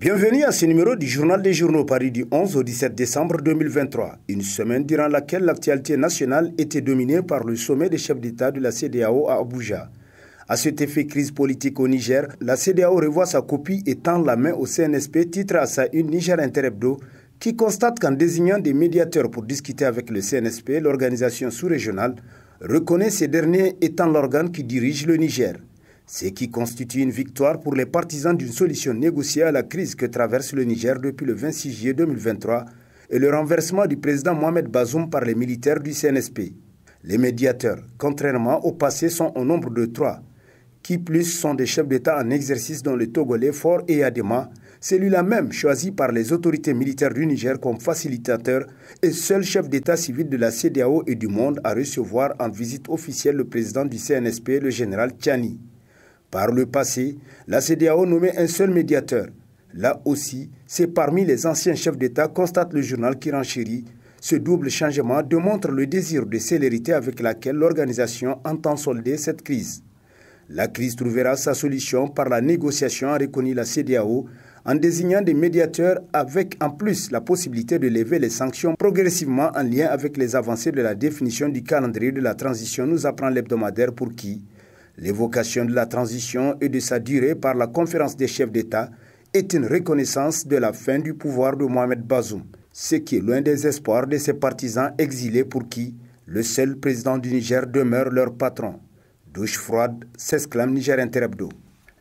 Bienvenue à ce numéro du Journal des Journaux paru du 11 au 17 décembre 2023, une semaine durant laquelle l'actualité nationale était dominée par le sommet des chefs d'État de la CEDEAO à Abuja. À cet effet crise politique au Niger, la CEDEAO revoit sa copie et tend la main au CNSP, titre à sa une Niger Interhebdo, qui constate qu'en désignant des médiateurs pour discuter avec le CNSP, l'organisation sous-régionale reconnaît ces derniers étant l'organe qui dirige le Niger. Ce qui constitue une victoire pour les partisans d'une solution négociée à la crise que traverse le Niger depuis le 26 juillet 2023 et le renversement du président Mohamed Bazoum par les militaires du CNSP. Les médiateurs, contrairement au passé, sont au nombre de 3, qui plus sont des chefs d'État en exercice dont le Togolais Faure Eyadema, celui-là même choisi par les autorités militaires du Niger comme facilitateur et seul chef d'État civil de la CEDEAO et du monde à recevoir en visite officielle le président du CNSP, le général Tchani. Par le passé, la CEDEAO nommait un seul médiateur. Là aussi, c'est parmi les anciens chefs d'État, constate le journal qui renchérit. Ce double changement démontre le désir de célérité avec laquelle l'organisation entend solder cette crise. La crise trouvera sa solution par la négociation, a reconnu la CEDEAO, en désignant des médiateurs avec en plus la possibilité de lever les sanctions progressivement en lien avec les avancées de la définition du calendrier de la transition, nous apprend l'hebdomadaire pour qui l'évocation de la transition et de sa durée par la conférence des chefs d'État est une reconnaissance de la fin du pouvoir de Mohamed Bazoum, ce qui est loin des espoirs de ses partisans exilés pour qui le seul président du Niger demeure leur patron. Douche froide, s'exclame Niger Interhebdo.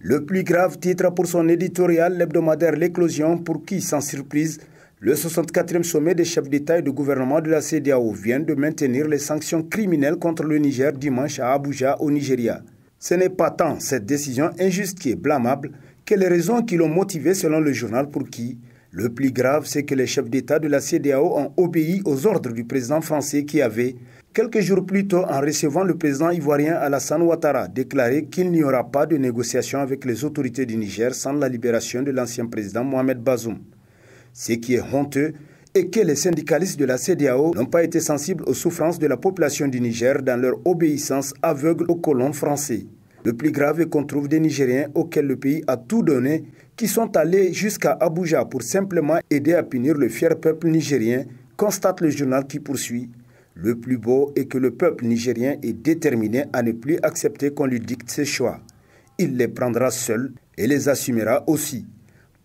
Le plus grave titre pour son éditorial, l'hebdomadaire L'Éclosion, pour qui, sans surprise, le 64e sommet des chefs d'État et de gouvernement de la CEDEAO vient de maintenir les sanctions criminelles contre le Niger dimanche à Abuja, au Nigeria. Ce n'est pas tant cette décision injuste qui est blâmable que les raisons qui l'ont motivée selon le journal pour qui le plus grave, c'est que les chefs d'État de la CEDEAO ont obéi aux ordres du président français qui avait, quelques jours plus tôt, en recevant le président ivoirien Alassane Ouattara, déclaré qu'il n'y aura pas de négociation avec les autorités du Niger sans la libération de l'ancien président Mohamed Bazoum. Ce qui est honteux est que les syndicalistes de la CEDEAO n'ont pas été sensibles aux souffrances de la population du Niger dans leur obéissance aveugle aux colons français. Le plus grave est qu'on trouve des Nigériens auxquels le pays a tout donné, qui sont allés jusqu'à Abuja pour simplement aider à punir le fier peuple nigérien, constate le journal qui poursuit. Le plus beau est que le peuple nigérien est déterminé à ne plus accepter qu'on lui dicte ses choix. Il les prendra seul et les assumera aussi.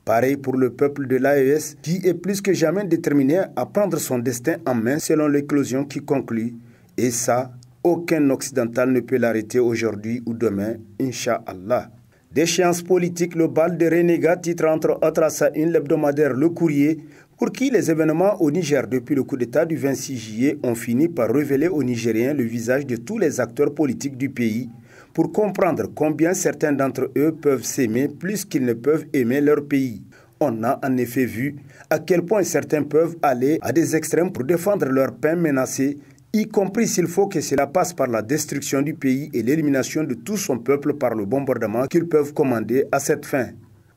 Pareil pour le peuple de l'AES qui est plus que jamais déterminé à prendre son destin en main selon l'éclosion qui conclut. Et ça, aucun occidental ne peut l'arrêter aujourd'hui ou demain, Inch'Allah. D'échéance politique, le bal de renégats titre entre autres à sa une l'hebdomadaire Le Courrier, pour qui les événements au Niger depuis le coup d'État du 26 juillet ont fini par révéler aux Nigériens le visage de tous les acteurs politiques du pays, pour comprendre combien certains d'entre eux peuvent s'aimer plus qu'ils ne peuvent aimer leur pays. On a en effet vu à quel point certains peuvent aller à des extrêmes pour défendre leur pain menacé, y compris s'il faut que cela passe par la destruction du pays et l'élimination de tout son peuple par le bombardement qu'ils peuvent commander à cette fin.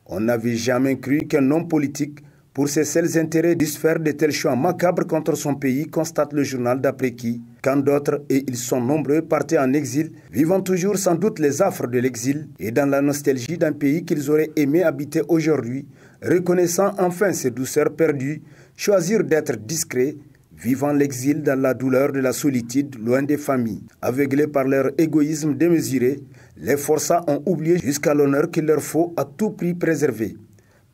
On n'avait jamais cru qu'un homme politique, pour ses seuls intérêts, dusse faire de tels choix macabres contre son pays, constate le journal d'après qui, quand d'autres, et ils sont nombreux, partaient en exil, vivant toujours sans doute les affres de l'exil et dans la nostalgie d'un pays qu'ils auraient aimé habiter aujourd'hui, reconnaissant enfin ses douceurs perdues, choisir d'être discrets, vivant l'exil dans la douleur de la solitude, loin des familles. Aveuglés par leur égoïsme démesuré, les forçats ont oublié jusqu'à l'honneur qu'il leur faut à tout prix préserver.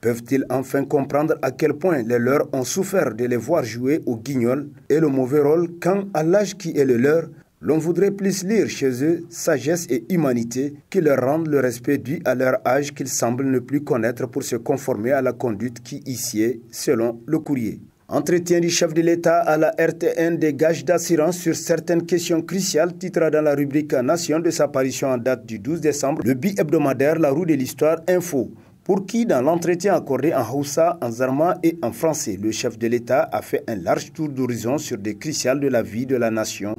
Peuvent-ils enfin comprendre à quel point les leurs ont souffert de les voir jouer au guignol et le mauvais rôle quand, à l'âge qui est le leur, l'on voudrait plus lire chez eux sagesse et humanité qui leur rendent le respect dû à leur âge qu'ils semblent ne plus connaître pour se conformer à la conduite qui y sied, selon Le Courrier. Entretien du chef de l'État à la RTN des gages d'assurance sur certaines questions cruciales, titre dans la rubrique Nation de sa parution en date du 12 décembre, le bi-hebdomadaire La Roue de l'Histoire Info, pour qui, dans l'entretien accordé en Hausa, en Zarma et en français, le chef de l'État a fait un large tour d'horizon sur des cruciales de la vie de la nation,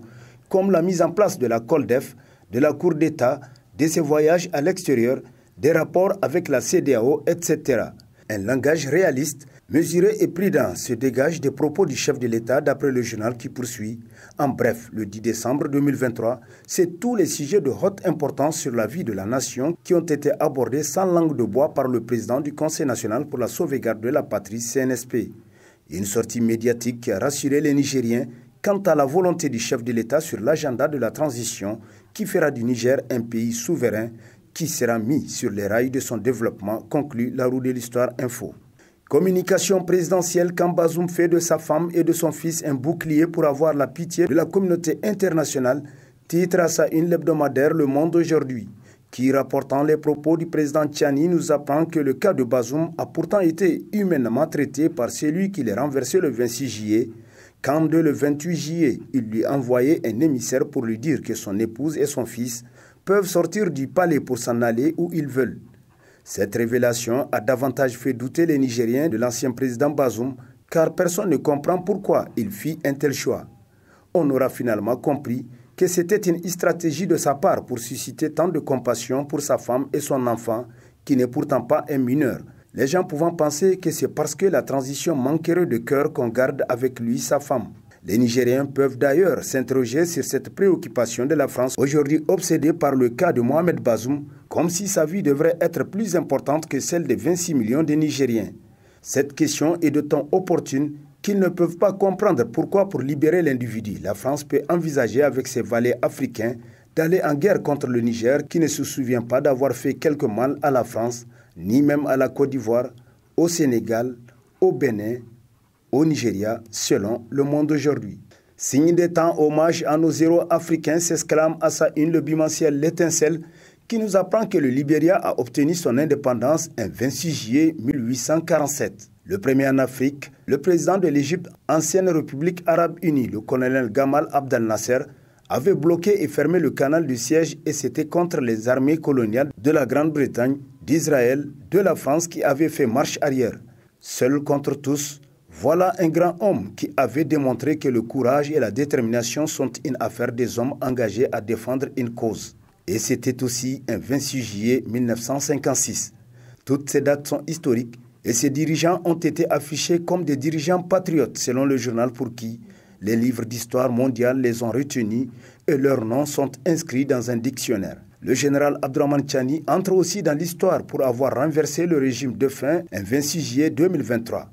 comme la mise en place de la COLDEF, de la Cour d'État, de ses voyages à l'extérieur, des rapports avec la CEDEAO, etc. Un langage réaliste, Mesuré et prudent se dégage des propos du chef de l'État d'après le journal qui poursuit. En bref, le 10 décembre 2023, c'est tous les sujets de haute importance sur la vie de la nation qui ont été abordés sans langue de bois par le président du Conseil national pour la sauvegarde de la patrie CNSP. Une sortie médiatique qui a rassuré les Nigériens quant à la volonté du chef de l'État sur l'agenda de la transition qui fera du Niger un pays souverain qui sera mis sur les rails de son développement, conclut La Roue de l'Histoire Info. Communication présidentielle quand Bazoum fait de sa femme et de son fils un bouclier pour avoir la pitié de la communauté internationale, titre à sa une l'hebdomadaire Le Monde aujourd'hui, qui, rapportant les propos du président Tchani, nous apprend que le cas de Bazoum a pourtant été humainement traité par celui qui l'a renversé le 26 juillet, quand dès le 28 juillet, il lui envoyait un émissaire pour lui dire que son épouse et son fils peuvent sortir du palais pour s'en aller où ils veulent. Cette révélation a davantage fait douter les Nigériens de l'ancien président Bazoum, car personne ne comprend pourquoi il fit un tel choix. On aura finalement compris que c'était une stratégie de sa part pour susciter tant de compassion pour sa femme et son enfant, qui n'est pourtant pas un mineur. Les gens pouvant penser que c'est parce que la transition manquerait de cœur qu'on garde avec lui sa femme. Les Nigériens peuvent d'ailleurs s'interroger sur cette préoccupation de la France, aujourd'hui obsédée par le cas de Mohamed Bazoum, comme si sa vie devrait être plus importante que celle des 26 millions de Nigériens. Cette question est d'autant opportune qu'ils ne peuvent pas comprendre pourquoi, pour libérer l'individu, la France peut envisager avec ses valets africains d'aller en guerre contre le Niger, qui ne se souvient pas d'avoir fait quelque mal à la France, ni même à la Côte d'Ivoire, au Sénégal, au Bénin, au Nigeria, selon Le Monde aujourd'hui. Signe des temps, hommage à nos héros africains, s'exclame à sa une le bimensuel L'Étincelle, qui nous apprend que le Libéria a obtenu son indépendance un 26 juillet 1847. Le premier en Afrique, le président de l'Égypte, ancienne République arabe unie, le colonel Gamal Abdel Nasser, avait bloqué et fermé le canal du Siège, et c'était contre les armées coloniales de la Grande-Bretagne, d'Israël, de la France qui avaient fait marche arrière. Seul contre tous, voilà un grand homme qui avait démontré que le courage et la détermination sont une affaire des hommes engagés à défendre une cause. Et c'était aussi un 26 juillet 1956. Toutes ces dates sont historiques et ces dirigeants ont été affichés comme des dirigeants patriotes selon le journal pour qui les livres d'histoire mondiale les ont retenus et leurs noms sont inscrits dans un dictionnaire. Le général Abdourahmane Tchani entre aussi dans l'histoire pour avoir renversé le régime défunt un 26 juillet 2023.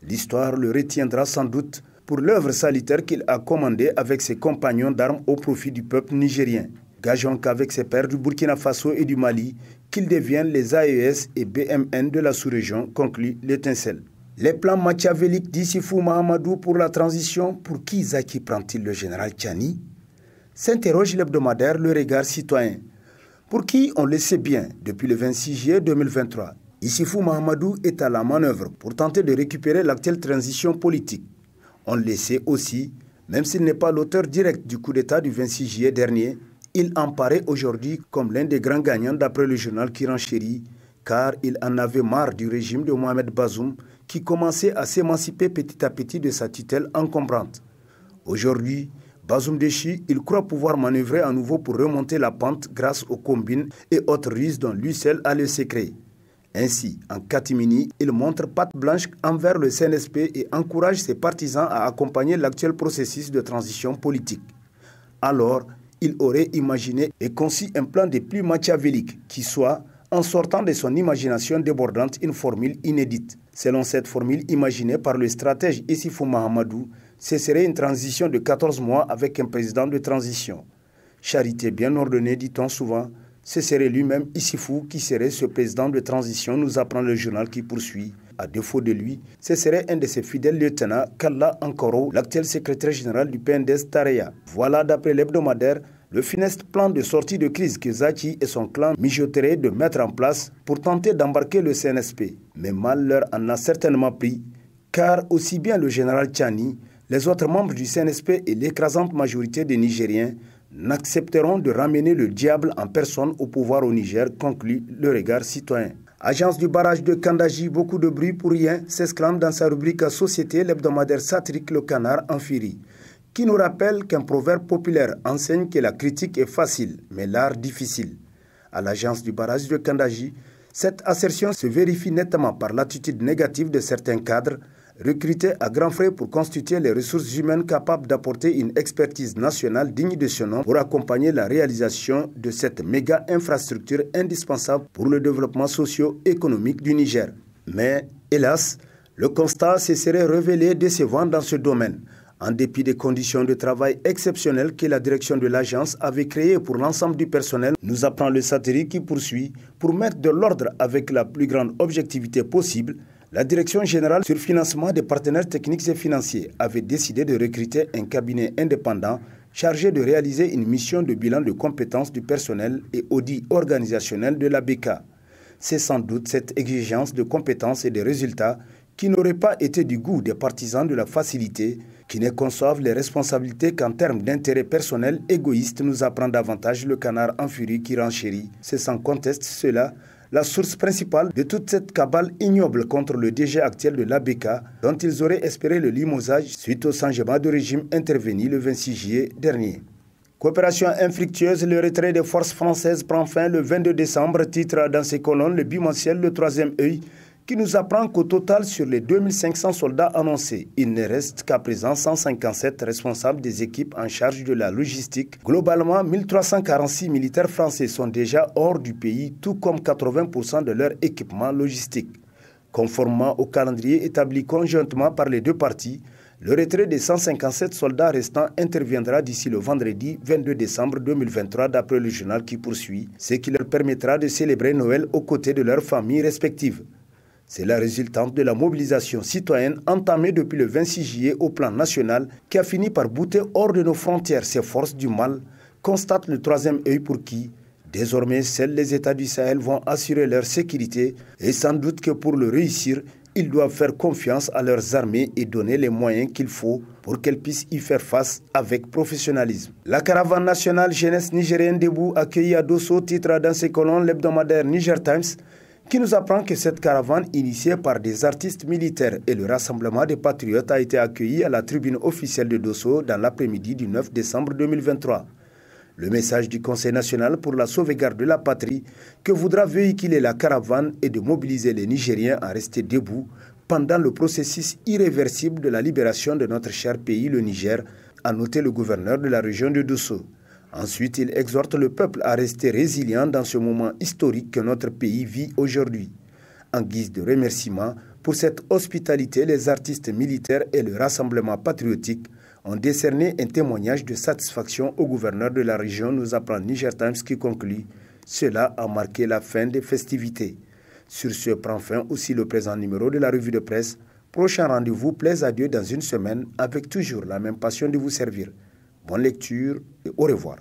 L'histoire le retiendra sans doute pour l'œuvre salutaire qu'il a commandée avec ses compagnons d'armes au profit du peuple nigérien. Gageons qu'avec ses pairs du Burkina Faso et du Mali, qu'ils deviennent les AES et BMN de la sous-région, conclut L'Étincelle. Les plans machiavéliques d'Issifou Mahamadou pour la transition, pour qui Zaki prend-il le général Tchani? S'interroge l'hebdomadaire Le Regard Citoyen. Pour qui, on le sait bien, depuis le 26 juillet 2023, Issifou Mahamadou est à la manœuvre pour tenter de récupérer l'actuelle transition politique. On le sait aussi, même s'il n'est pas l'auteur direct du coup d'État du 26 juillet dernier, il en paraît aujourd'hui comme l'un des grands gagnants d'après le journal qui renchérit, car il en avait marre du régime de Mohamed Bazoum qui commençait à s'émanciper petit à petit de sa tutelle encombrante. Aujourd'hui, Bazoum déchu, il croit pouvoir manœuvrer à nouveau pour remonter la pente grâce aux combines et autres ruses dont lui seul a le secret. Ainsi, en catimini, il montre patte blanche envers le CNSP et encourage ses partisans à accompagner l'actuel processus de transition politique. Alors, il aurait imaginé et conçu un plan des plus machiavéliques qui soit, en sortant de son imagination débordante, une formule inédite. Selon cette formule imaginée par le stratège Issifou Mahamadou, ce serait une transition de 14 mois avec un président de transition. Charité bien ordonnée, dit-on souvent, ce serait lui-même Issifou qui serait ce président de transition, nous apprend le journal qui poursuit. À défaut de lui, ce serait un de ses fidèles lieutenants, Kalla Ankoro, l'actuel secrétaire général du PNDS Tareya. Voilà, d'après l'hebdomadaire, le funeste plan de sortie de crise que Zaki et son clan mijoteraient de mettre en place pour tenter d'embarquer le CNSP. Mais mal leur en a certainement pris, car aussi bien le général Tchani, les autres membres du CNSP et l'écrasante majorité des Nigériens n'accepteront de ramener le diable en personne au pouvoir au Niger, conclut Le Regard Citoyen. Agence du barrage de Kandaji, beaucoup de bruit pour rien, s'exclame dans sa rubrique Société l'hebdomadaire satirique Le Canard en furie, qui nous rappelle qu'un proverbe populaire enseigne que la critique est facile, mais l'art difficile. À l'agence du barrage de Kandaji, cette assertion se vérifie nettement par l'attitude négative de certains cadres, recrutés à grands frais pour constituer les ressources humaines capables d'apporter une expertise nationale digne de ce nom pour accompagner la réalisation de cette méga infrastructure indispensable pour le développement socio-économique du Niger. Mais, hélas, le constat se serait révélé décevant dans ce domaine, en dépit des conditions de travail exceptionnelles que la direction de l'agence avait créées pour l'ensemble du personnel, nous apprend le satirique qui poursuit. Pour mettre de l'ordre avec la plus grande objectivité possible, la Direction générale sur financement des partenaires techniques et financiers avait décidé de recruter un cabinet indépendant chargé de réaliser une mission de bilan de compétences du personnel et audit organisationnel de la BK. C'est sans doute cette exigence de compétences et de résultats qui n'aurait pas été du goût des partisans de la facilité, qui ne conçoivent les responsabilités qu'en termes d'intérêt personnel égoïste, nous apprend davantage le canard en furie qui renchérit. C'est sans conteste cela la source principale de toute cette cabale ignoble contre le DG actuel de l'ABK, dont ils auraient espéré le limogeage suite au changement de régime intervenu le 26 juillet dernier. Coopération infructueuse, le retrait des forces françaises prend fin le 22 décembre, titre dans ses colonnes le bimensuel Le Troisième Œil, qui nous apprend qu'au total, sur les 2500 soldats annoncés, il ne reste qu'à présent 157 responsables des équipes en charge de la logistique. Globalement, 1346 militaires français sont déjà hors du pays, tout comme 80% de leur équipement logistique. Conformément au calendrier établi conjointement par les deux parties, le retrait des 157 soldats restants interviendra d'ici le vendredi 22 décembre 2023 d'après le journal qui poursuit, ce qui leur permettra de célébrer Noël aux côtés de leurs familles respectives. C'est la résultante de la mobilisation citoyenne entamée depuis le 26 juillet au plan national qui a fini par bouter hors de nos frontières ces forces du mal, constate le Troisième Œil pour qui, désormais, seuls les États du Sahel vont assurer leur sécurité et sans doute que pour le réussir, ils doivent faire confiance à leurs armées et donner les moyens qu'il faut pour qu'elles puissent y faire face avec professionnalisme. La caravane nationale jeunesse nigérienne debout accueillie à Dosso, titre dans ses colonnes l'hebdomadaire Niger Times, qui nous apprend que cette caravane initiée par des artistes militaires et le rassemblement des patriotes a été accueillie à la tribune officielle de Dosso dans l'après-midi du 9 décembre 2023. Le message du Conseil national pour la sauvegarde de la patrie que voudra véhiculer la caravane est de mobiliser les Nigériens à rester debout pendant le processus irréversible de la libération de notre cher pays, le Niger, a noté le gouverneur de la région de Dosso. Ensuite, il exhorte le peuple à rester résilient dans ce moment historique que notre pays vit aujourd'hui. En guise de remerciement pour cette hospitalité, les artistes militaires et le rassemblement patriotique ont décerné un témoignage de satisfaction au gouverneur de la région, nous apprend Niger Times qui conclut. Cela a marqué la fin des festivités. Sur ce prend fin aussi le présent numéro de la revue de presse. Prochain rendez-vous, plaise à Dieu dans une semaine avec toujours la même passion de vous servir. Bonne lecture et au revoir.